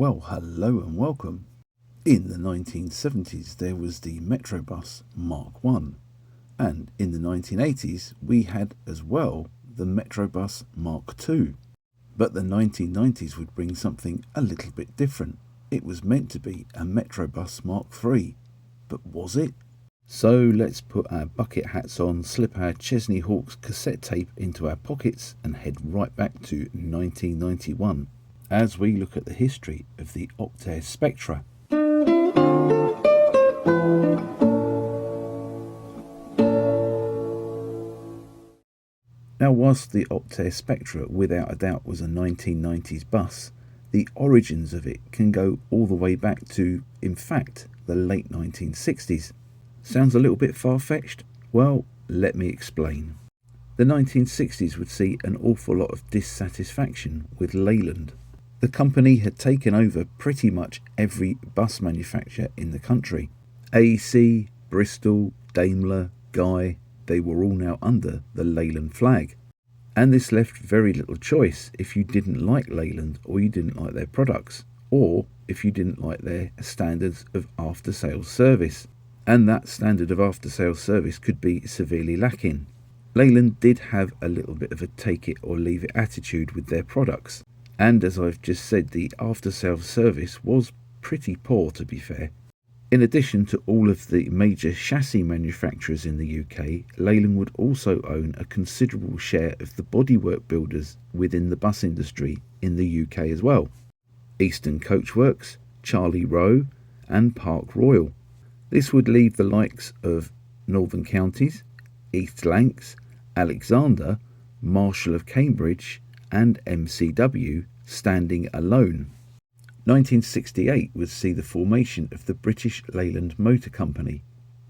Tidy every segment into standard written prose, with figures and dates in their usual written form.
Well, hello and welcome. In the 1970s there was the Metrobus Mark 1, and in the 1980s we had as well the Metrobus Mark 2. But the 1990s would bring something a little bit different. It was meant to be a Metrobus Mark 3, but was it? So let's put our bucket hats on, slip our Chesney Hawkes cassette tape into our pockets and head right back to 1991 as we look at the history of the Optare Spectra. Now, whilst the Optare Spectra without a doubt was a 1990s bus, the origins of it can go all the way back to, in fact, the late 1960s. Sounds a little bit far-fetched? Well, let me explain. The 1960s would see an awful lot of dissatisfaction with Leyland. The company had taken over pretty much every bus manufacturer in the country. AEC, Bristol, Daimler, Guy, they were all now under the Leyland flag. And this left very little choice if you didn't like Leyland or you didn't like their products, or if you didn't like their standards of after-sales service. And that standard of after-sales service could be severely lacking. Leyland did have a little bit of a take-it-or-leave-it attitude with their products. And as I've just said, the after-sales service was pretty poor, to be fair. In addition to all of the major chassis manufacturers in the UK, Leyland would also own a considerable share of the bodywork builders within the bus industry in the UK as well. Eastern Coachworks, Charlie Rowe and Park Royal. This would leave the likes of Northern Counties, East Lancs, Alexander, Marshall of Cambridge and MCW standing alone. 1968 would see the formation of the British Leyland Motor Company,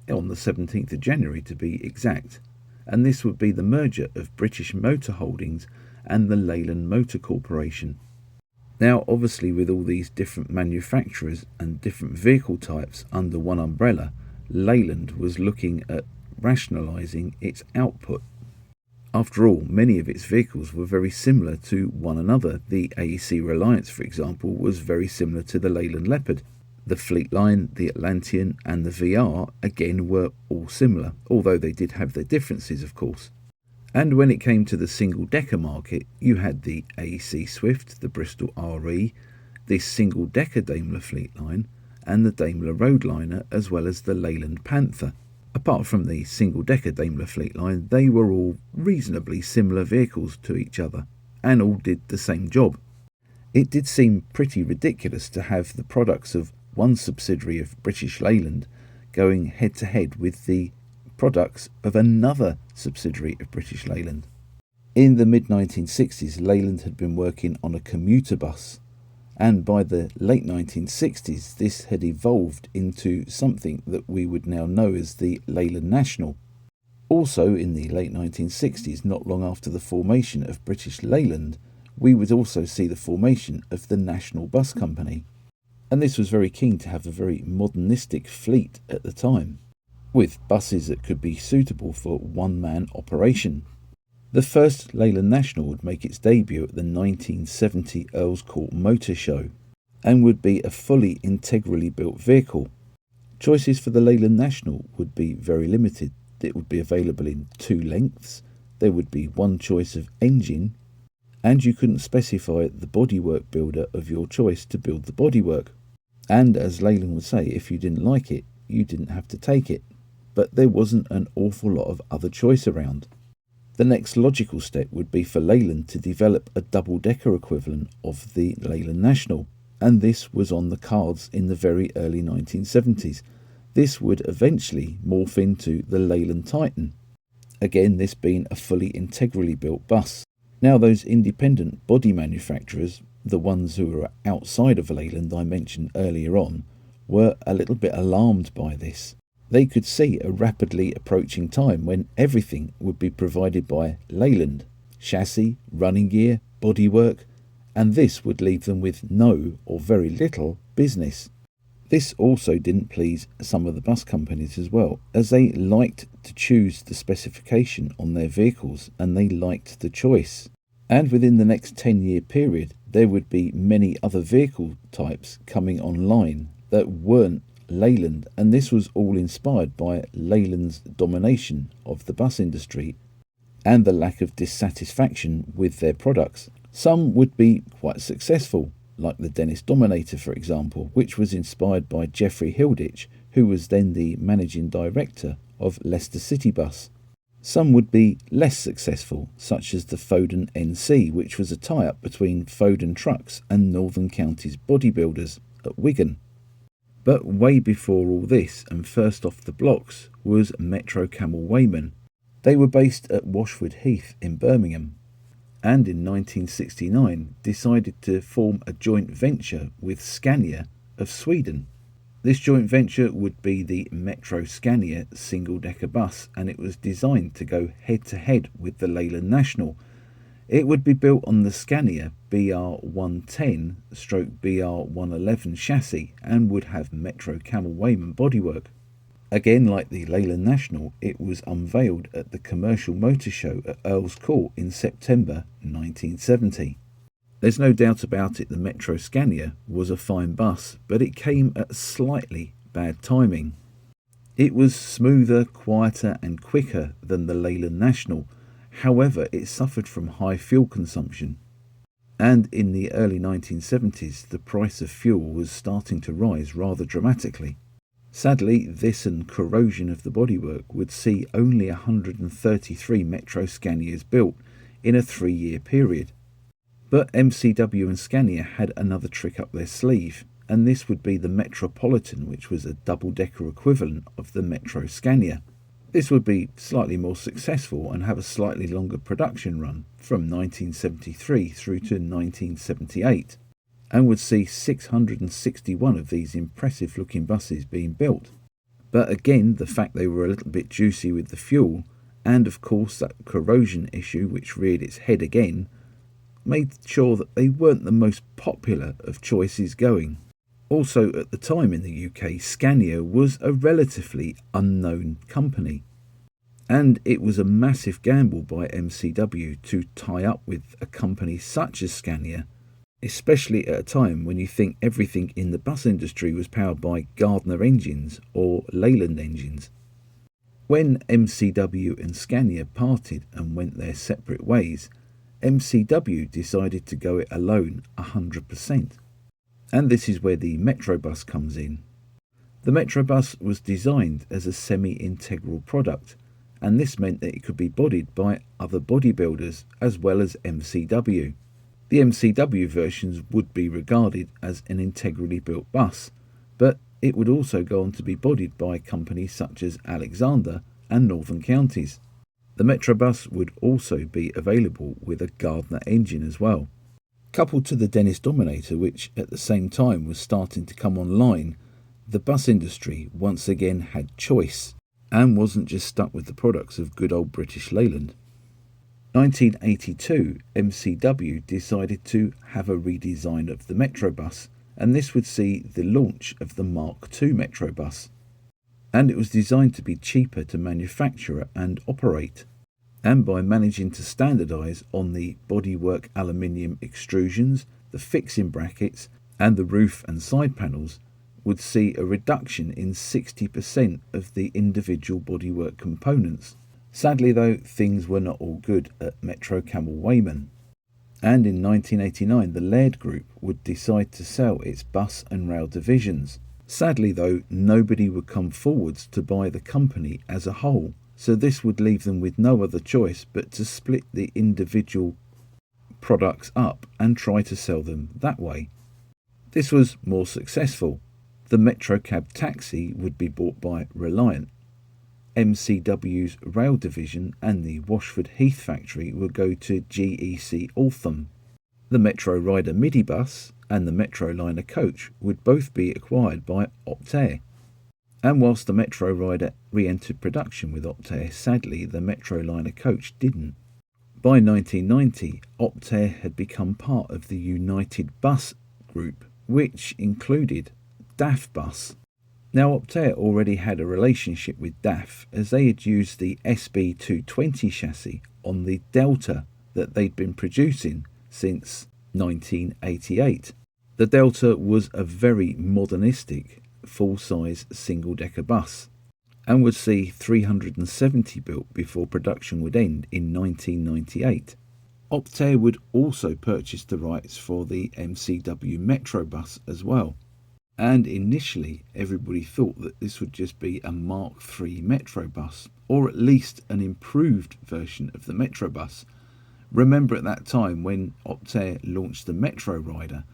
on the 17th of January to be exact, and this would be the merger of British Motor Holdings and the Leyland Motor Corporation. Now, obviously, with all these different manufacturers and different vehicle types under one umbrella, Leyland was looking at rationalising its output. After all, many of its vehicles were very similar to one another. The AEC Reliance, for example, was very similar to the Leyland Leopard. The Fleetline, the Atlantean and the VR, again, were all similar, although they did have their differences, of course. And when it came to the single-decker market, you had the AEC Swift, the Bristol RE, this single-decker Daimler Fleetline, and the Daimler Roadliner, as well as the Leyland Panther. Apart from the single-decker Daimler Fleetline, they were all reasonably similar vehicles to each other, and all did the same job. It did seem pretty ridiculous to have the products of one subsidiary of British Leyland going head-to-head with the products of another subsidiary of British Leyland. In the mid-1960s, Leyland had been working on a commuter bus, and by the late 1960s this had evolved into something that we would now know as the Leyland National. Also in the late 1960s, not long after the formation of British Leyland, we would also see the formation of the National Bus Company. And this was very keen to have a very modernistic fleet at the time, with buses that could be suitable for one-man operation. The first Leyland National would make its debut at the 1970 Earls Court Motor Show and would be a fully integrally built vehicle. Choices for the Leyland National would be very limited. It would be available in two lengths, there would be one choice of engine, and you couldn't specify the bodywork builder of your choice to build the bodywork. And as Leyland would say, if you didn't like it, you didn't have to take it. But there wasn't an awful lot of other choice around. The next logical step would be for Leyland to develop a double-decker equivalent of the Leyland National, and this was on the cards in the very early 1970s. This would eventually morph into the Leyland Titan, again this being a fully integrally built bus. Now those independent body manufacturers, the ones who were outside of Leyland I mentioned earlier on, were a little bit alarmed by this. They could see a rapidly approaching time when everything would be provided by Leyland, chassis, running gear, bodywork, and this would leave them with no or very little business. This also didn't please some of the bus companies as well, as they liked to choose the specification on their vehicles and they liked the choice. And within the next 10-year period, there would be many other vehicle types coming online that weren't Leyland, and this was all inspired by Leyland's domination of the bus industry and the lack of dissatisfaction with their products. Some would be quite successful, like the Dennis Dominator, for example, which was inspired by Geoffrey Hilditch, who was then the managing director of Leicester City Bus. Some would be less successful, such as the Foden NC, which was a tie-up between Foden Trucks and Northern Counties Bodybuilders at Wigan. But way before all this, and first off the blocks, was Metro Camel Wayman. They were based at Washwood Heath in Birmingham, and in 1969 decided to form a joint venture with Scania of Sweden. This joint venture would be the Metro Scania single-decker bus, and it was designed to go head-to-head with the Leyland National. It would be built on the Scania BR110/BR111 chassis and would have Metro Camel Wayman bodywork. Again, like the Leyland National, it was unveiled at the Commercial Motor Show at Earl's Court in September 1970. There's no doubt about it, the Metro Scania was a fine bus, but it came at slightly bad timing. It was smoother, quieter and quicker than the Leyland National. However, it suffered from high fuel consumption. And in the early 1970s, the price of fuel was starting to rise rather dramatically. Sadly, this and corrosion of the bodywork would see only 133 Metro Scanias built in a 3-year period. But MCW and Scania had another trick up their sleeve, and this would be the Metropolitan, which was a double-decker equivalent of the Metro Scania. This would be slightly more successful and have a slightly longer production run from 1973 through to 1978, and would see 661 of these impressive-looking buses being built. But again, the fact they were a little bit juicy with the fuel, and of course that corrosion issue which reared its head again, made sure that they weren't the most popular of choices going. Also, at the time in the UK, Scania was a relatively unknown company, and it was a massive gamble by MCW to tie up with a company such as Scania, especially at a time when you think everything in the bus industry was powered by Gardner engines or Leyland engines. When MCW and Scania parted and went their separate ways, MCW decided to go it alone 100%. And this is where the Metrobus comes in. The Metrobus was designed as a semi-integral product, and this meant that it could be bodied by other bodybuilders as well as MCW. The MCW versions would be regarded as an integrally built bus, but it would also go on to be bodied by companies such as Alexander and Northern Counties. The Metrobus would also be available with a Gardner engine as well. Coupled to the Dennis Dominator, which at the same time was starting to come online, the bus industry once again had choice and wasn't just stuck with the products of good old British Leyland. 1982, MCW decided to have a redesign of the Metrobus, and this would see the launch of the Mark II Metrobus. And it was designed to be cheaper to manufacture and operate, and by managing to standardise on the bodywork aluminium extrusions, the fixing brackets and the roof and side panels, would see a reduction in 60% of the individual bodywork components. Sadly though, things were not all good at Metro Camel Wayman, and in 1989 the Laird Group would decide to sell its bus and rail divisions. Sadly though, nobody would come forwards to buy the company as a whole, so this would leave them with no other choice but to split the individual products up and try to sell them that way. This was more successful. The Metrocab Taxi would be bought by Reliant. MCW's rail division and the Washford Heath factory would go to GEC Altham. The Metro Rider Midi bus and the Metro Liner coach would both be acquired by Optare. And whilst the Metro Rider re-entered production with Optare, sadly the Metro Liner coach didn't. By 1990, Optare had become part of the United Bus group, which included DAF Bus. Now Optare already had a relationship with DAF, as they had used the SB220 chassis on the Delta that they'd been producing since 1988. The Delta was a very modernistic, full-size single-decker bus and would see 370 built before production would end in 1998. Optare would also purchase the rights for the MCW Metrobus as well, and initially everybody thought that this would just be a Mark III Metrobus, or at least an improved version of the Metrobus. Remember, at that time when Optare launched the Metro Rider,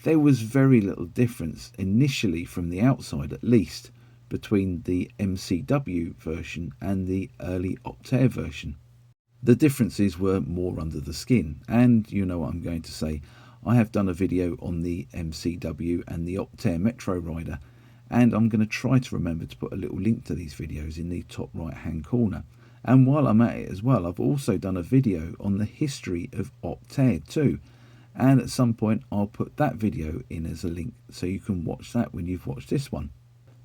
there was very little difference, initially from the outside at least, between the MCW version and the early Optare version. The differences were more under the skin, and you know what I'm going to say. I have done a video on the MCW and the Optare Metro Rider, and I'm going to try to remember to put a little link to these videos in the top right hand corner. And while I'm at it as well, I've also done a video on the history of Optare too, and at some point I'll put that video in as a link so you can watch that when you've watched this one.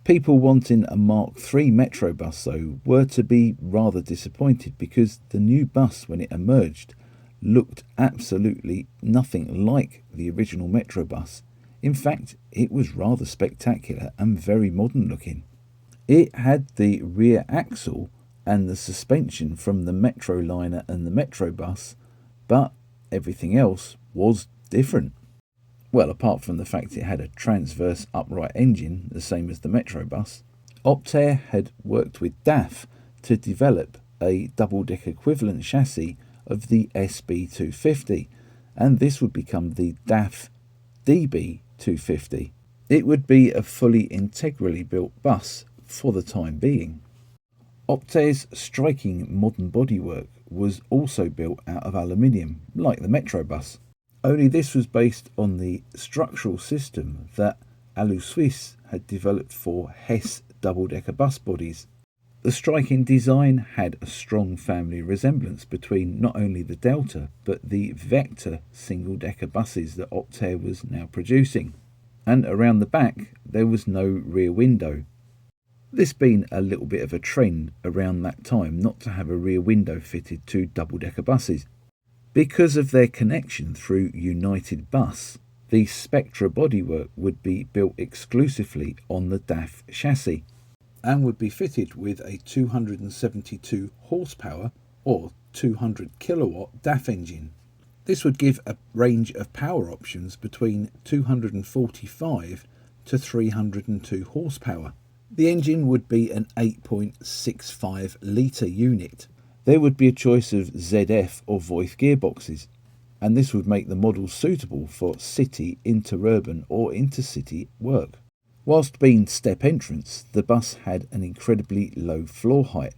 People wanting a Mark III Metrobus though were to be rather disappointed, because the new bus, when it emerged, looked absolutely nothing like the original Metrobus. In fact, it was rather spectacular and very modern looking. It had the rear axle and the suspension from the Metroliner and the Metrobus, but everything else was different. Well, apart from the fact it had a transverse upright engine, the same as the Metrobus. Optare had worked with DAF to develop a double-deck equivalent chassis of the SB250, and this would become the DAF DB250. It would be a fully integrally built bus for the time being. Optare's striking modern bodywork was also built out of aluminium, like the Metrobus. Only this was based on the structural system that Alu-Suisse had developed for Hess double-decker bus bodies. The striking design had a strong family resemblance between not only the Delta but the Vector single-decker buses that Optare was now producing. And around the back there was no rear window. This being a little bit of a trend around that time not to have a rear window fitted to double-decker buses. Because of their connection through United Bus, the Spectra bodywork would be built exclusively on the DAF chassis and would be fitted with a 272 horsepower or 200 kilowatt DAF engine. This would give a range of power options between 245 to 302 horsepower. The engine would be an 8.65 litre unit. There would be a choice of ZF or Voith gearboxes, and this would make the model suitable for city, interurban or intercity work. Whilst being step entrance, the bus had an incredibly low floor height,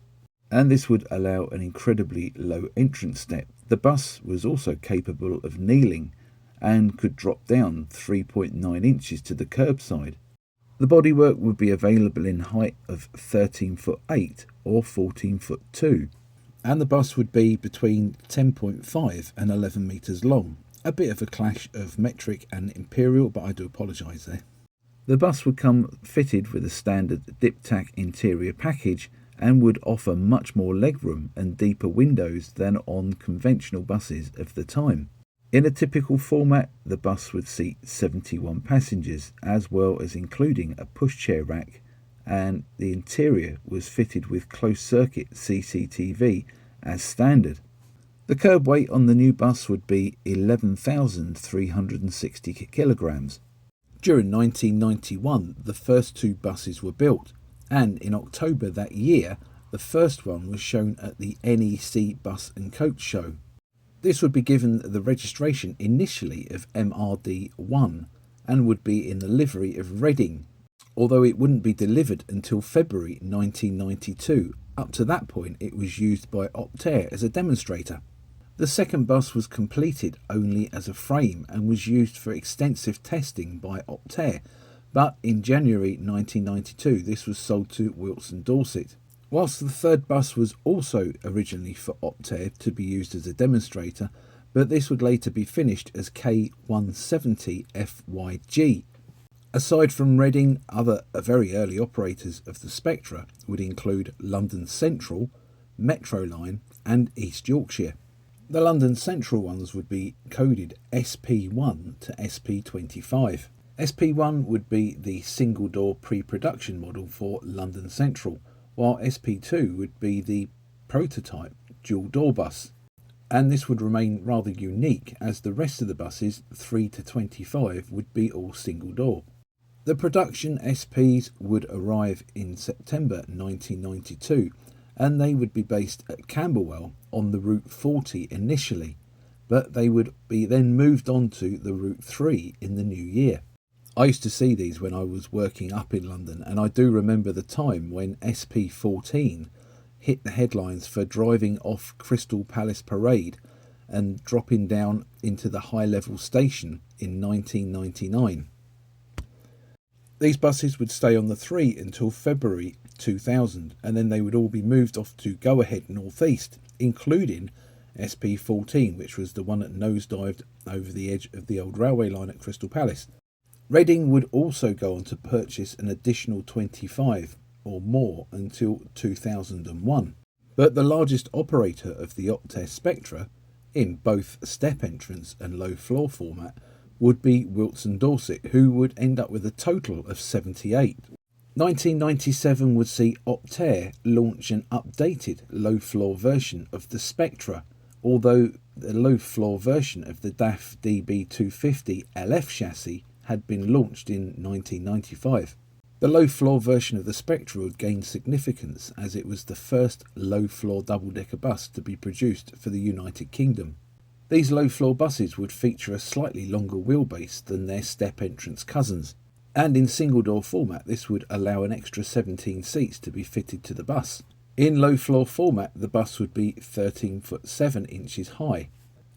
and this would allow an incredibly low entrance step. The bus was also capable of kneeling and could drop down 3.9 inches to the curbside. The bodywork would be available in height of 13 foot 8 or 14 foot 2. And the bus would be between 10.5 and 11 metres long. A bit of a clash of metric and imperial, but I do apologise there. The bus would come fitted with a standard diptac interior package and would offer much more legroom and deeper windows than on conventional buses of the time. In a typical format, the bus would seat 71 passengers, as well as including a pushchair rack, and the interior was fitted with closed-circuit CCTV as standard. The curb weight on the new bus would be 11,360 kilograms. During 1991, the first two buses were built, and in October that year, the first one was shown at the NEC Bus and Coach Show. This would be given the registration initially of MRD1 and would be in the livery of Reading, although it wouldn't be delivered until February 1992. Up to that point it was used by Optare as a demonstrator. The second bus was completed only as a frame and was used for extensive testing by Optare, but in January 1992 this was sold to Wilson Dorset. Whilst the third bus was also originally for Optare to be used as a demonstrator, but this would later be finished as K170 FYG. Aside from Reading, other very early operators of the Spectra would include London Central, Metroline and East Yorkshire. The London Central ones would be coded SP1 to SP25. SP1 would be the single-door pre-production model for London Central, while SP2 would be the prototype dual-door bus. And this would remain rather unique, as the rest of the buses, 3 to 25, would be all single-door. The production SPs would arrive in September 1992, and they would be based at Camberwell on the Route 40 initially, but they would be then moved on to the Route 3 in the new year. I used to see these when I was working up in London, and I do remember the time when SP14 hit the headlines for driving off Crystal Palace Parade and dropping down into the high-level station in 1999. These buses would stay on the 3 until February 2000, and then they would all be moved off to Go Ahead North East, including SP14, which was the one that nosedived over the edge of the old railway line at Crystal Palace. Reading would also go on to purchase an additional 25 or more until 2001. But the largest operator of the Optare Spectra, in both step entrance and low floor format, would be Wilson Dorset, who would end up with a total of 78. 1997 would see Optare launch an updated low floor version of the Spectra, although the low floor version of the DAF DB250 LF chassis had been launched in 1995. The low-floor version of the Spectra would gain significance as it was the first low-floor double-decker bus to be produced for the United Kingdom. These low-floor buses would feature a slightly longer wheelbase than their step entrance cousins, and in single-door format this would allow an extra 17 seats to be fitted to the bus. In low-floor format the bus would be 13 foot 7 inches high,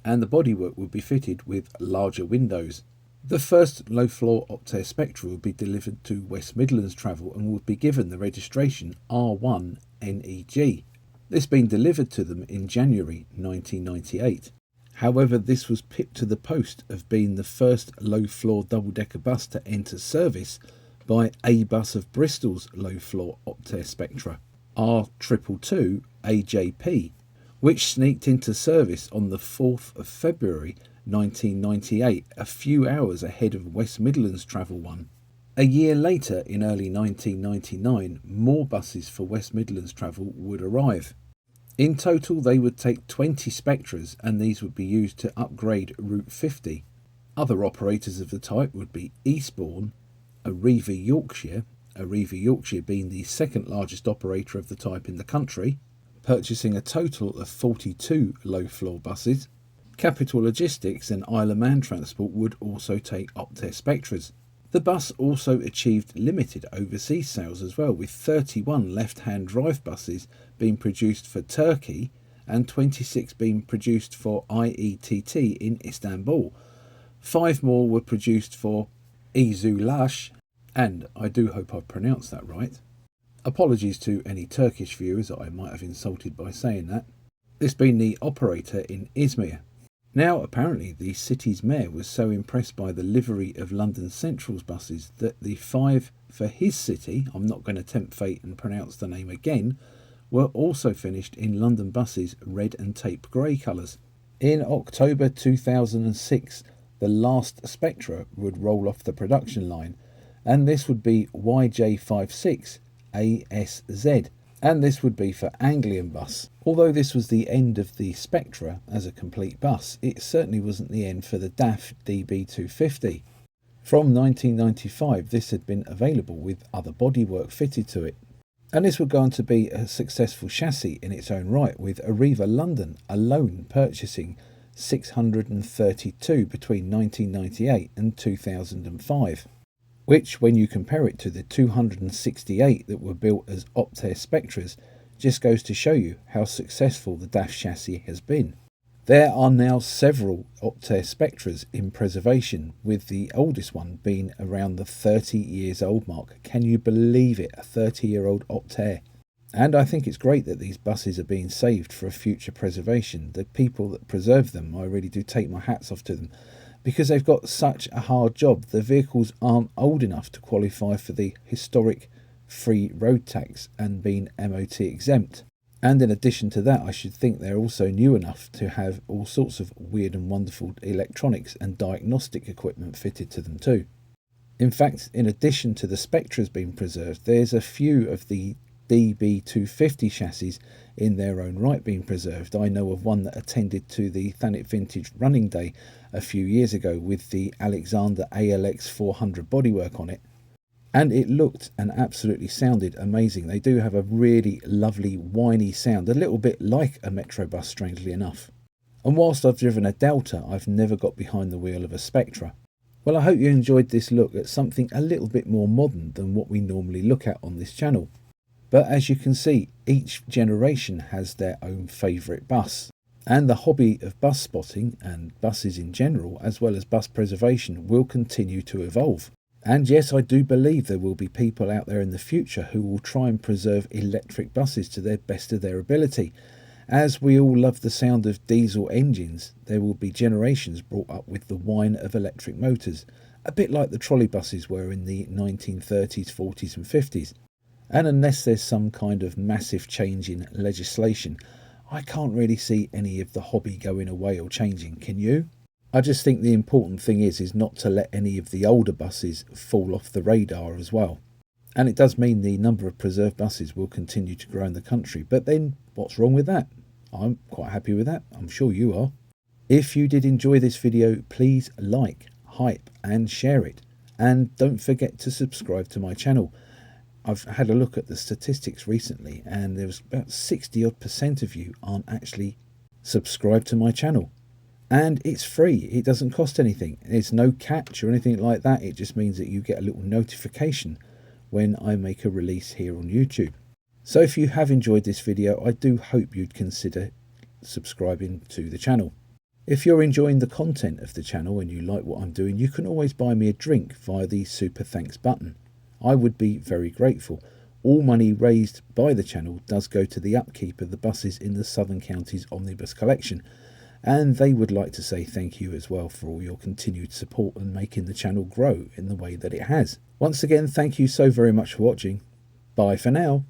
and the bodywork would be fitted with larger windows. The first low-floor Optare Spectra would be delivered to West Midlands Travel and would be given the registration R1NEG, this being delivered to them in January 1998. However, this was pipped to the post of being the first low-floor double-decker bus to enter service by A Bus of Bristol's low-floor Optare Spectra, R222 AJP, which sneaked into service on the 4th of February 1998, a few hours ahead of West Midlands Travel one. A year later, in early 1999, more buses for West Midlands Travel would arrive. In total, they would take 20 Spectras, and these would be used to upgrade Route 50. Other operators of the type would be Eastbourne, Arriva Yorkshire being the second largest operator of the type in the country, purchasing a total of 42 low-floor buses. Capital Logistics and Isle of Man Transport would also take Optare Spectras. The bus also achieved limited overseas sales as well, with 31 left-hand drive buses being produced for Turkey and 26 being produced for IETT in Istanbul. 5 more were produced for Izulash, and I do hope I've pronounced that right. Apologies to any Turkish viewers that I might have insulted by saying that. This being the operator in Izmir. Now, apparently, the city's mayor was so impressed by the livery of London Central's buses that the 5 for his city, I'm not going to tempt fate and pronounce the name again, were also finished in London buses red and tape grey colours. In October 2006, the last Spectra would roll off the production line, and this would be YJ56 ASZ. And this would be for Anglian Bus. Although this was the end of the Spectra as a complete bus, it certainly wasn't the end for the DAF DB250. From 1995, this had been available with other bodywork fitted to it. And this would go on to be a successful chassis in its own right, with Arriva London alone purchasing 632 between 1998 and 2005. Which, when you compare it to the 268 that were built as Optare Spectras, just goes to show you how successful the DAF chassis has been. There are now several Optare Spectras in preservation, with the oldest one being around the 30 years old mark. Can you believe it, a 30-year-old Optare? And I think it's great that these buses are being saved for a future preservation. The people that preserve them, I really do take my hats off to them, because they've got such a hard job. The vehicles aren't old enough to qualify for the historic free road tax and being MOT exempt. And in addition to that, I should think they're also new enough to have all sorts of weird and wonderful electronics and diagnostic equipment fitted to them too. In fact, in addition to the Spectras being preserved, there's a few of the DB250 chassis in their own right being preserved. I know of one that attended to the Thanet Vintage running day a few years ago with the Alexander ALX 400 bodywork on it, and it looked and absolutely sounded amazing. They do have a really lovely whiny sound, a little bit like a Metrobus, strangely enough. And whilst I've driven a Delta, I've never got behind the wheel of a Spectra. Well, I hope you enjoyed this look at something a little bit more modern than what we normally look at on this channel. But as you can see, each generation has their own favourite bus. And the hobby of bus spotting and buses in general, as well as bus preservation, will continue to evolve. And yes, I do believe there will be people out there in the future who will try and preserve electric buses to the best of their ability. As we all love the sound of diesel engines, there will be generations brought up with the whine of electric motors, a bit like the trolley buses were in the 1930s, 40s and 50s. And unless there's some kind of massive change in legislation, I can't really see any of the hobby going away or changing, can you? I just think the important thing is not to let any of the older buses fall off the radar as well. And it does mean the number of preserved buses will continue to grow in the country, but then what's wrong with that? I'm quite happy with that. I'm sure you are. If you did enjoy this video, please like, hype and share it. And don't forget to subscribe to my channel. I've had a look at the statistics recently and there's about 60% of you aren't actually subscribed to my channel. And it's free, it doesn't cost anything. There's no catch or anything like that. It just means that you get a little notification when I make a release here on YouTube. So if you have enjoyed this video, I do hope you'd consider subscribing to the channel. If you're enjoying the content of the channel and you like what I'm doing, you can always buy me a drink via the Super Thanks button. I would be very grateful. All money raised by the channel does go to the upkeep of the buses in the Southern Counties Omnibus collection, and they would like to say thank you as well for all your continued support and making the channel grow in the way that it has. Once again, thank you so very much for watching. Bye for now.